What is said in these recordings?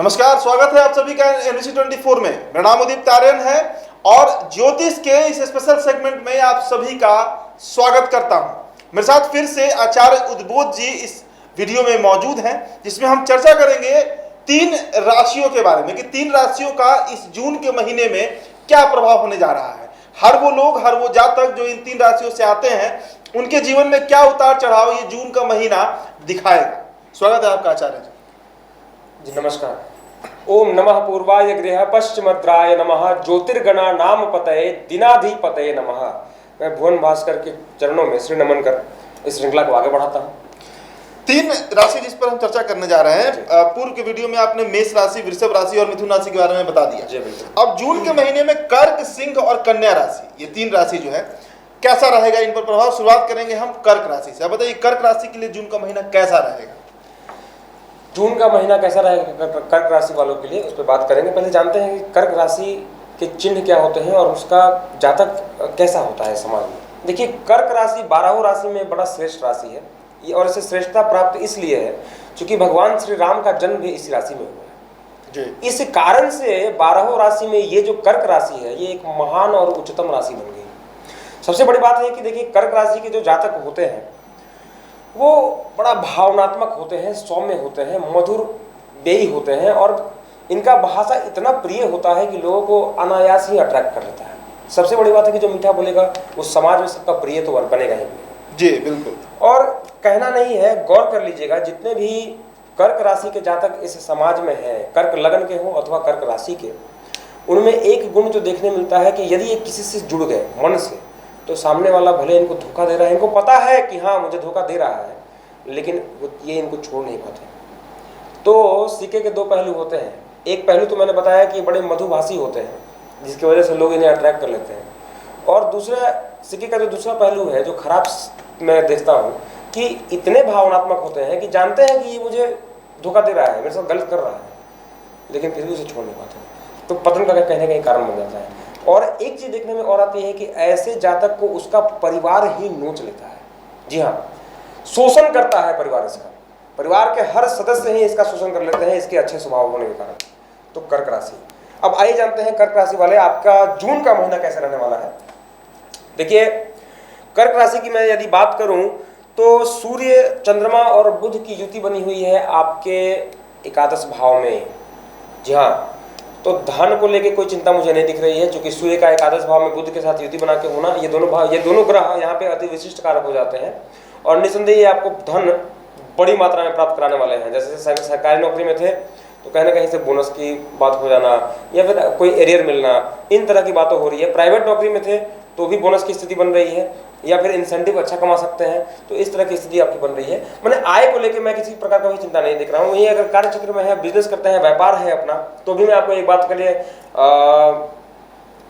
नमस्कार, स्वागत है आप सभी का एनबीसी 24 में। मेरा नाम उदित तारेन है और ज्योतिष के इस स्पेशल सेगमेंट में आप सभी का स्वागत करता हूं। मेरे साथ फिर से आचार्य उद्बोध जी इस वीडियो में मौजूद हैं, जिसमें हम चर्चा करेंगे 3 राशियों के बारे में कि 3 राशियों का इस जून के महीने में क्या प्रभाव होने जा रहा है। हर वो लोग, हर वो जातक जो इन 3 राशियों से आते हैं, उनके जीवन में क्या उतार चढ़ाव ये जून का महीना दिखाएगा। स्वागत है आपका आचार्य जी। नमस्कार। ओम नमः पूर्वाय गृह पश्चिमद्राय नमः ज्योतिर्गणा नाम पतये दिनाधिपतये नमः। मैं भुवन भास्कर के चरणों में श्री नमन कर इस श्रृंखला को आगे बढ़ाता हूँ। 3 राशि जिस पर हम चर्चा करने जा रहे हैं, पूर्व के वीडियो में आपने मेष राशि, वृषभ राशि और मिथुन राशि के बारे में बता दिया। जी बिल्कुल। अब जून के महीने में कर्क, सिंह और कन्या राशि, ये 3 राशि जो है कैसा रहेगा, इन पर प्रभाव। शुरुआत करेंगे हम कर्क राशि से। अब बताइए कर्क राशि के लिए जून का महीना कैसा रहेगा। जून का महीना कैसा रहेगा कर्क राशि वालों के लिए, उस पर बात करेंगे। पहले जानते हैं कि कर्क राशि के चिन्ह क्या होते हैं और उसका जातक कैसा होता है समाज में। देखिए, कर्क राशि 12 राशि में बड़ा श्रेष्ठ राशि है ये, और इसे श्रेष्ठता प्राप्त इसलिए है क्योंकि भगवान श्री राम का जन्म भी इसी राशि में हुआ है। इस कारण से 12 राशि में ये जो कर्क राशि है ये एक महान और उच्चतम राशि बन गई। सबसे बड़ी बात है कि देखिए, कर्क राशि के जो जातक होते हैं वो बड़ा भावनात्मक होते हैं, सौम्य होते हैं, मधुर व्ययी होते हैं और इनका भाषा इतना प्रिय होता है कि लोगों को अनायास ही अट्रैक्ट कर लेता है। सबसे बड़ी बात है कि जो मीठा बोलेगा वो समाज में सबका प्रिय तो बनेगा ही बनेगा। जी बिल्कुल। और कहना नहीं है, गौर कर लीजिएगा, जितने भी कर्क राशि के जातक इस समाज में हैं, कर्क लगन के हो अथवा कर्क राशि के, उनमें एक गुण जो देखने मिलता है कि यदि ये किसी से जुड़ गए मन से, तो सामने वाला भले इनको धोखा दे रहा है, इनको पता है कि हाँ मुझे धोखा दे रहा है, लेकिन ये इनको छोड़ नहीं पाते। तो सिक्के के 2 पहलू होते हैं। एक पहलू तो मैंने बताया कि बड़े मधुभाषी होते हैं, जिसकी वजह से लोग इन्हें अट्रैक्ट कर लेते हैं। और दूसरा सिक्के का जो दूसरा पहलू है, जो खराब मैं देखता हूँ, कि इतने भावनात्मक होते हैं कि जानते हैं कि ये मुझे धोखा दे रहा है, मेरे साथ गलत कर रहा है, लेकिन फिर भी उसे छोड़ नहीं पाते। तो पतन का कहने का कारण बन जाता है। और एक चीज देखने में और आती है कि ऐसे जातक को उसका परिवार ही नोच लेता है। जी हाँ, शोषण करता है परिवार इसका, परिवार के हर सदस्य ही इसका शोषण कर लेते हैं इसके अच्छे स्वभाव होने के कारण। तो कर्क राशि। अब आइए जानते हैं कर्क राशि वाले आपका जून का महीना कैसा रहने वाला है। देखिए, कर्क राशि की मैं यदि बात करूं तो सूर्य, चंद्रमा और बुध की युति बनी हुई है आपके एकादश भाव में। जी हाँ, तो धन को लेके कोई चिंता मुझे नहीं दिख रही है, क्योंकि सूर्य का एकादश भाव में बुध के साथ युति बना के होना, ये दोनों ग्रह यहाँ पे अति विशिष्ट कारक हो जाते हैं और निसंदेह ये आपको धन बड़ी मात्रा में प्राप्त कराने वाले हैं। जैसे सरकारी नौकरी में थे तो कहीं ना कहीं से बोनस की बात हो जाना या फिर कोई एरियर मिलना, इन तरह की बातें हो रही है। प्राइवेट नौकरी में थे तो भी बोनस की स्थिति बन रही है या फिर इंसेंटिव अच्छा कमा सकते हैं, तो इस तरह की स्थिति आपकी बन रही है। मैंने आय को लेकर मैं किसी प्रकार का भी चिंता नहीं दिख रहा हूँ। वहीं अगर कार्य क्षेत्र में है, बिजनेस करते हैं, व्यापार है अपना, तो भी मैं आपको एक बात के लिए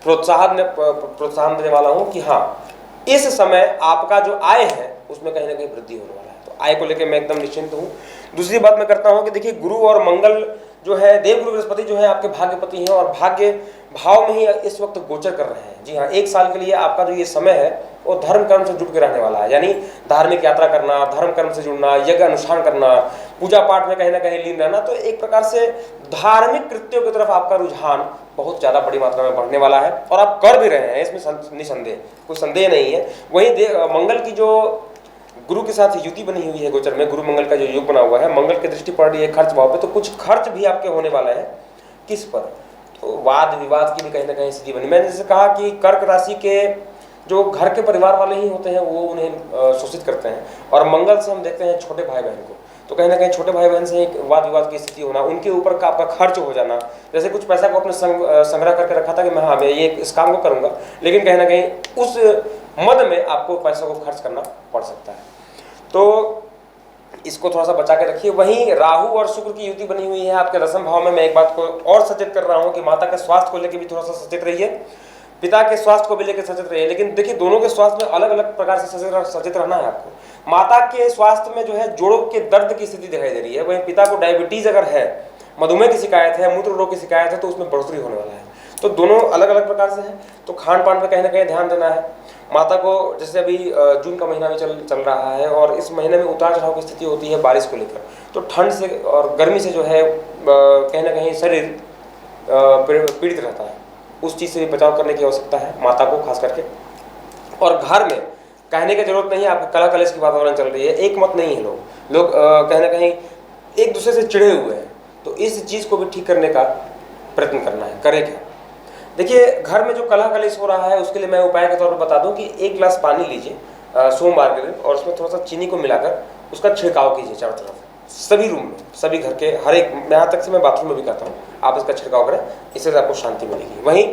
प्रोत्साहन देने वाला हूँ कि हाँ, इस समय आपका जो आय है उसमें कहीं ना कहीं वृद्धि होने वाला है। तो आय को लेकर मैं एकदम निश्चिंत हूँ। दूसरी बात मैं करता हूँ कि देखिए, गुरु और मंगल जो है, देवगुरु बृहस्पति जो है आपके भाग्यपति हैं और भाग्य भाव में ही इस वक्त गोचर कर रहे हैं। जी हाँ, 1 साल के लिए आपका जो ये समय है वो धर्म कर्म से जुड़ के रहने वाला है, यानी धार्मिक यात्रा करना, धर्म कर्म से जुड़ना, यज्ञ अनुष्ठान करना, पूजा पाठ में कहीं ना कहीं लीन रहना। तो एक प्रकार से धार्मिक कृत्यों की तरफ आपका रुझान बहुत ज़्यादा बड़ी मात्रा में बढ़ने वाला है और आप कर भी रहे हैं, इसमें निसंदेह, कोई संदेह नहीं है। वहीं मंगल की जो गुरु के साथ युति बनी हुई है गोचर में, गुरु मंगल का जो योग बना हुआ है, मंगल की दृष्टि पड़ रही है खर्च भाव पे, तो कुछ खर्च भी आपके होने वाले हैं। किस पर? तो वाद विवाद की भी कहीं ना कहीं स्थिति बनी। मैंने जैसे कहा कि कर्क राशि के जो घर के परिवार वाले ही होते हैं वो उन्हें शोषित करते हैं, और मंगल से हम देखते हैं छोटे भाई बहन को, तो कहीं ना कहीं छोटे भाई बहन से एक वाद विवाद की स्थिति होना, उनके ऊपर का आपका खर्च हो जाना। जैसे कुछ पैसा को अपने संग्रह करके रखा था कि मैं हाँ मैं ये इस काम को करूँगा, लेकिन कहीं ना कहीं उस मद में आपको पैसों को खर्च करना पड़ सकता है। तो इसको थोड़ा सा बचा के रखिए। वहीं राहु और शुक्र की युति बनी हुई है आपके दशम भाव में। मैं एक बात को और सचेत कर रहा हूं कि माता के स्वास्थ्य को लेकर भी थोड़ा सा सचेत रहिए, पिता के स्वास्थ्य को भी लेकर सचेत रहिए। लेकिन देखिए, दोनों के स्वास्थ्य में अलग अलग प्रकार से सचेत रहना है आपको। माता के स्वास्थ्य में जो है जोड़ों के दर्द की स्थिति दिखाई दे रही है। वहीं पिता को डायबिटीज अगर है, मधुमेह की शिकायत है, मूत्र रोग की शिकायत है, तो उसमें बढ़ोतरी होने वाला है। तो दोनों अलग अलग प्रकार से हैं, तो खान पान पर कहीं ना कहीं ध्यान देना है। माता को जैसे अभी जून का महीना भी चल रहा है और इस महीने में उतार चढ़ाव की स्थिति होती है बारिश को लेकर, तो ठंड से और गर्मी से जो है कहीं ना कहीं शरीर पीड़ित रहता है। उस चीज़ से भी बचाव करने की आवश्यकता है माता को खास करके। और घर में कहने की जरूरत नहीं है, आपकी कला कलेश की वातावरण चल रही है, एक मत नहीं है, लोग कहीं ना कहीं एक दूसरे से चिढ़े हुए हैं, तो इस चीज़ को भी ठीक करने का प्रयत्न करना है। करें क्या? देखिए, घर में जो कलह कलेश हो रहा है उसके लिए मैं उपाय के तौर पर बता दूं कि 1 गिलास पानी लीजिए सोमवार के दिन और उसमें थोड़ा सा चीनी को मिलाकर उसका छिड़काव कीजिए चारों तरफ, सभी रूम में, सभी घर के हर एक, यहाँ तक से मैं बाथरूम में भी करता हूँ, आप इसका छिड़काव करें, इससे आपको शांति मिलेगी। वहीं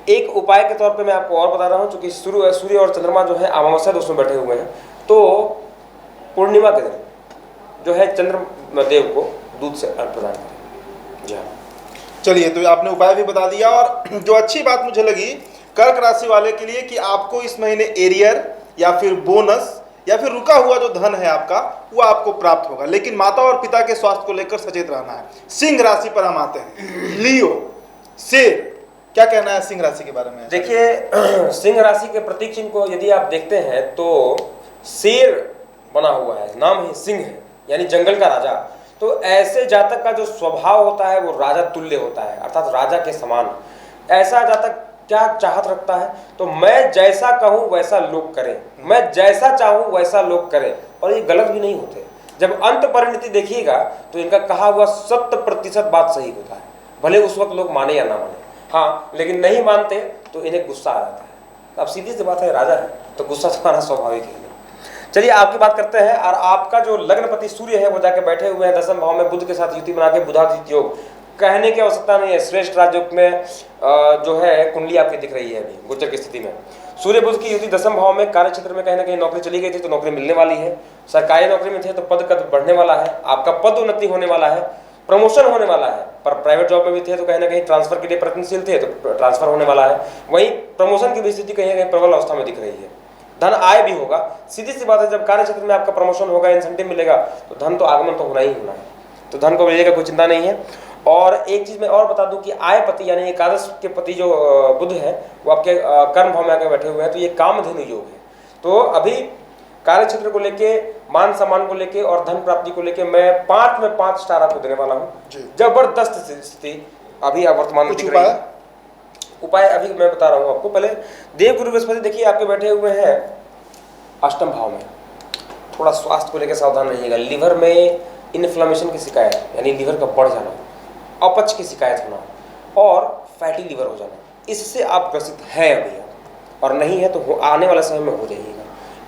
एक उपाय के तौर पे मैं आपको और बता रहा हूँ, चूँकि सूर्य और चंद्रमा जो है अमावस्या दोष में बैठे हुए हैं, तो पूर्णिमा के दिन जो है चंद्रदेव को दूध से अर्घ प्रदान करें। जी हाँ। चलिए, तो आपने उपाय भी बता दिया। और जो अच्छी बात मुझे लगी कर्क राशि वाले के लिए कि आपको इस महीने एरियर या फिर बोनस या फिर रुका हुआ जो धन है आपका वो आपको प्राप्त होगा, लेकिन माता और पिता के स्वास्थ्य को लेकर सचेत रहना है। सिंह राशि पर हम आते हैं, लियो, शेर, क्या कहना है सिंह राशि के बारे में? देखिए, सिंह राशि के प्रतीक चिन्ह को यदि आप देखते हैं तो शेर बना हुआ है, नाम ही सिंह है, यानी जंगल का राजा। तो ऐसे जातक का जो स्वभाव होता है वो राजा तुल्य होता है, अर्थात राजा के समान। ऐसा जातक क्या चाहत रखता है? तो मैं जैसा कहूँ वैसा लोग करें, मैं जैसा चाहूँ वैसा लोग करें, और ये गलत भी नहीं होते। जब अंत परिणति देखिएगा तो इनका कहा हुआ 100% बात सही होता है, भले उस वक्त लोग माने या ना माने। हाँ, लेकिन नहीं मानते तो इन्हें गुस्सा आ जाता है। अब सीधी सी बात है, राजा है तो गुस्सा तो आना स्वाभाविक है। चलिए आपकी बात करते हैं। और आपका जो लग्नपति सूर्य है वो जाके बैठे हुए हैं 10वें भाव में बुध के साथ युति बना के बुधादित्य योग। कहने की आवश्यकता नहीं है, श्रेष्ठ राजयोग में जो है कुंडली आपकी दिख रही है अभी गोचर की स्थिति में। सूर्य बुध की युति 10वें भाव में, कार्य क्षेत्र में कहीं ना कहीं नौकरी चली गई थी तो नौकरी मिलने वाली है, सरकारी नौकरी में थे तो पद कद बढ़ने वाला है, आपका पद उन्नति होने वाला है, प्रमोशन होने वाला है। पर प्राइवेट जॉब में भी थे तो कहीं ना कहीं ट्रांसफर के लिए प्रयत्नशील थे तो ट्रांसफर होने वाला है। वहीं प्रमोशन की भी स्थिति कहीं ना कहीं प्रबल अवस्था में दिख रही है। धन आय भी होगा, सीधी सी बात है, जब कार्य क्षेत्र में आपका प्रमोशन होगा, इंसेंटिव मिलेगा तो धन तो आगमन तो होना ही होना है, तो धन को मिलेगा, कोई चिंता नहीं है। और एक चीज मैं और बता दूं कि आयपति यानी एकादश के पति जो बुध है वो आपके कर्म भाव में आकर बैठे हुए हैं, तो ये कामधेनु योग है। तो अभी कार्य क्षेत्र को लेके, मान सम्मान को लेके और धन प्राप्ति को लेके मैं 5 में 5 स्टार आपको देने वाला हूँ। जबरदस्त स्थिति अभी वर्तमान में दिख रही है। उपाय अभी मैं बता रहा हूँ आपको। पहले देवगुरु बृहस्पति देखिए आपके बैठे हुए हैं 8वें भाव में, थोड़ा स्वास्थ्य को लेकर सावधान रहिएगा। लिवर में इन्फ्लेमेशन की शिकायत, यानी लिवर का बढ़ जाना, अपच की शिकायत होना और फैटी लिवर हो जाना, इससे आप ग्रसित हैं अभी और नहीं है तो आने वाले समय में हो जाइएगा।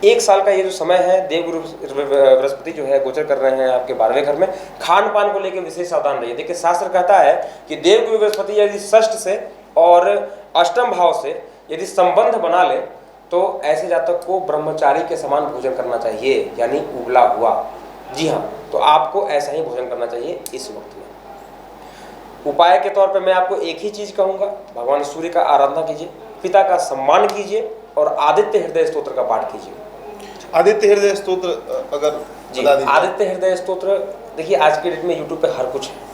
1 साल का ये जो समय है, देवगुरु बृहस्पति जो है गोचर कर रहे हैं आपके 12वें घर में। खान पान को लेकर विशेष सावधान रहिए। देखिए, शास्त्र कहता है कि देवगुरु बृहस्पति यदि षष्ठ से और 8वें भाव से यदि संबंध बना ले तो ऐसे जातक को ब्रह्मचारी के समान भोजन करना चाहिए, यानी उबला हुआ। जी हाँ, तो आपको ऐसा ही भोजन करना चाहिए इस वक्त में। उपाय के तौर पे मैं आपको एक ही चीज कहूंगा, भगवान सूर्य का आराधना कीजिए, पिता का सम्मान कीजिए और आदित्य हृदय स्तोत्र का पाठ कीजिए। आदित्य हृदय स्तोत्र अगर जी, आदित्य हृदय स्तोत्र देखिए आज के डेट में यूट्यूब पे हर कुछ है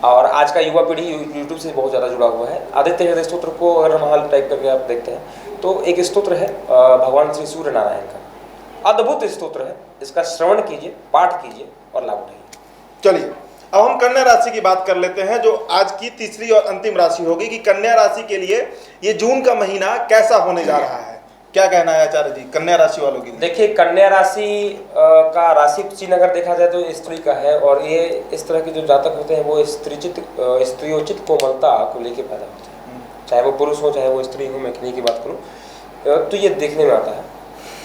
और आज का युवा पीढ़ी यूट्यूब से बहुत ज़्यादा जुड़ा हुआ है। आदित्य हृदय स्तोत्र को अगर वहाँ टाइप करके आप देखते हैं तो एक स्तोत्र है भगवान श्री सूर्य नारायण का, अद्भुत स्तोत्र है। इसका श्रवण कीजिए, पाठ कीजिए और लाभ उठाइए। चलिए, अब हम कन्या राशि की बात कर लेते हैं, जो आज की तीसरी और अंतिम राशि होगी कि कन्या राशि के लिए ये जून का महीना कैसा होने जा रहा है। क्या कहना है आचार्य जी कन्या राशि वालों के लिए? देखिए, कन्या राशि का राशि चिन्ह अगर देखा जाए तो स्त्री का है और ये इस तरह के जो जातक होते हैं वो स्त्रियोचित कोमलता को लेके पैदा होते हैं, चाहे वो पुरुष हो चाहे वो स्त्री हो। मैं कन्या की बात करूँ तो ये देखने में आता है।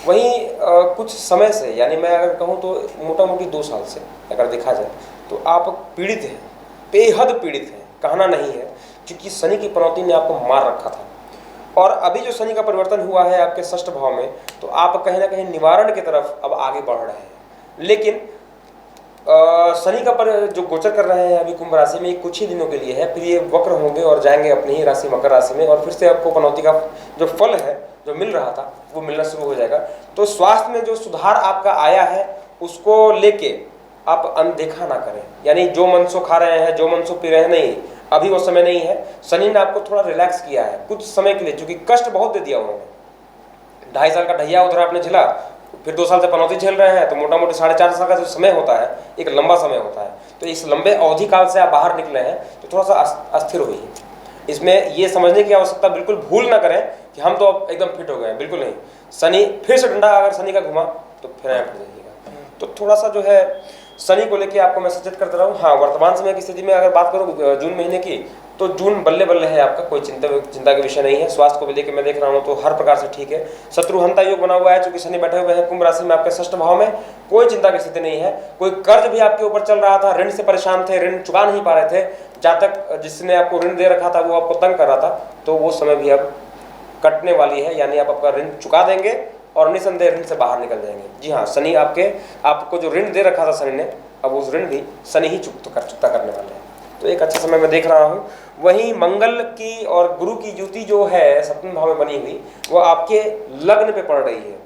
वहीं कुछ समय से, यानी मैं अगर कहूँ तो मोटा मोटी 2 साल से अगर देखा जाए तो आप पीड़ित हैं, बेहद पीड़ित हैं, कहना नहीं है, क्योंकि शनि की पनौती ने आपको मार रखा था। और अभी जो शनि का परिवर्तन हुआ है आपके 6ठ भाव में, तो आप कहीं ना कहीं निवारण की तरफ अब आगे बढ़ रहे हैं। लेकिन शनि का जो गोचर कर रहे हैं अभी कुंभ राशि में, कुछ ही दिनों के लिए है, फिर ये वक्र होंगे और जाएंगे अपनी ही राशि मकर राशि में, और फिर से आपको पनौती का जो फल है जो मिल रहा था वो मिलना शुरू हो जाएगा। तो स्वास्थ्य में जो सुधार आपका आया है उसको लेके आप अनदेखा ना करें, यानी जो मनसो खा रहे हैं, जो मनसो पी रहे हैं, नहीं, अभी वो समय नहीं है। शनि ने आपको थोड़ा रिलैक्स किया है कुछ समय के लिए, क्योंकि कष्ट बहुत दे दिया उन्होंने। 2.5 साल का ढैया उधर आपने झेला, फिर 2 साल से पनौती झेल रहे हैं, तो मोटा मोटी 4.5 साल का जो समय होता है एक लंबा समय होता है। तो इस लंबे अवधि काल से आप बाहर निकले हैं तो थोड़ा सा अस्थिर होइए। इसमें ये समझने की आवश्यकता बिल्कुल भूल ना करें कि हम तो अब एकदम फिट हो गए हैं, बिल्कुल नहीं। शनि फिर से डंडा अगर शनि का घुमा तो फिर आए फिर जाइएगा। तो थोड़ा सा जो है शनि को लेके आपको मैं सचेत करता रहूँ। हाँ, वर्तमान समय की स्थिति में अगर बात करूँ जून महीने की, तो जून बल्ले बल्ले है आपका, कोई चिंता का विषय नहीं है। स्वास्थ्य को लेकर मैं देख रहा हूँ तो हर प्रकार से ठीक है। शत्रुहंता योग बना हुआ है, चूंकि शनि बैठे हुए हैं कुंभ राशि में आपके षष्ठ भाव में, कोई चिंता की स्थिति नहीं है। कोई कर्ज भी आपके ऊपर चल रहा था, ऋण से परेशान थे, ऋण चुका नहीं पा रहे थे, जहाँ तक जिसने आपको ऋण दे रखा था वो आपको तंग कर रहा था, तो वो समय भी अब कटने वाली है। यानी आप आपका ऋण चुका देंगे और निसंदेह ऋण से बाहर निकल जाएंगे। जी हाँ, शनि आपको जो ऋण दे रखा था शनि ने, अब उस ऋण भी शनि ही चुकता करने वाले हैं। तो एक अच्छा समय मैं देख रहा हूँ। वहीं मंगल की और गुरु की युति जो है 7वें भाव में बनी हुई, वो आपके लग्न पे पड़ रही है।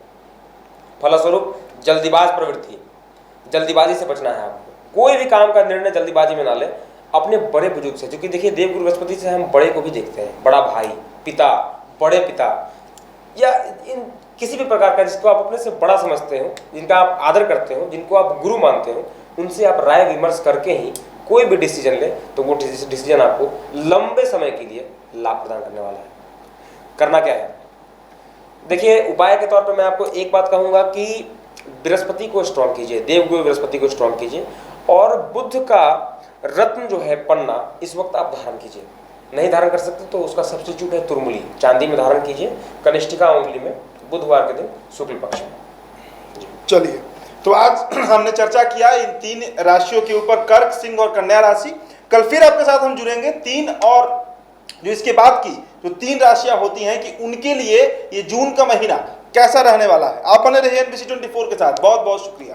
फलस्वरूप जल्दीबाज प्रवृत्ति, जल्दीबाजी से बचना है आपको। कोई भी काम का निर्णय जल्दीबाजी में ना ले, अपने बड़े बुजुर्ग से, क्योंकि देखिए देवगुरु बृहस्पति से हम बड़े को भी देखते हैं, बड़ा भाई, पिता, बड़े पिता, या इन किसी भी प्रकार का जिसको आप अपने से बड़ा समझते हो, जिनका आप आदर करते हो, जिनको आप गुरु मानते हो, उनसे आप राय विमर्श करके ही कोई भी डिसीजन ले तो वो डिसीजन आपको लंबे समय के लिए लाभ प्रदान करने वाला है। करना क्या है? देखिए, उपाय के तौर पर मैं आपको एक बात कहूंगा कि बृहस्पति को स्ट्रॉन्ग कीजिए, देवगुरु बृहस्पति को स्ट्रॉन्ग कीजिए, और बुध का रत्न जो है पन्ना इस वक्त आप धारण कीजिए। नहीं धारण कर सकते तो उसका सब्स्टिट्यूट है तुरमुली, चांदी में धारण कीजिए, कनिष्ठिका उंगली में, बुधवार के दिन शुक्ल पक्ष में। चलिए, तो आज हमने चर्चा किया इन 3 राशियों के ऊपर, कर्क, सिंह और कन्या राशि। कल फिर आपके साथ हम जुड़ेंगे 3 और जो इसके बाद की जो 3 राशियां होती हैं कि उनके लिए ये जून का महीना कैसा रहने वाला है। आप बने रहिए NBC 24 के साथ। बहुत बहुत शुक्रिया।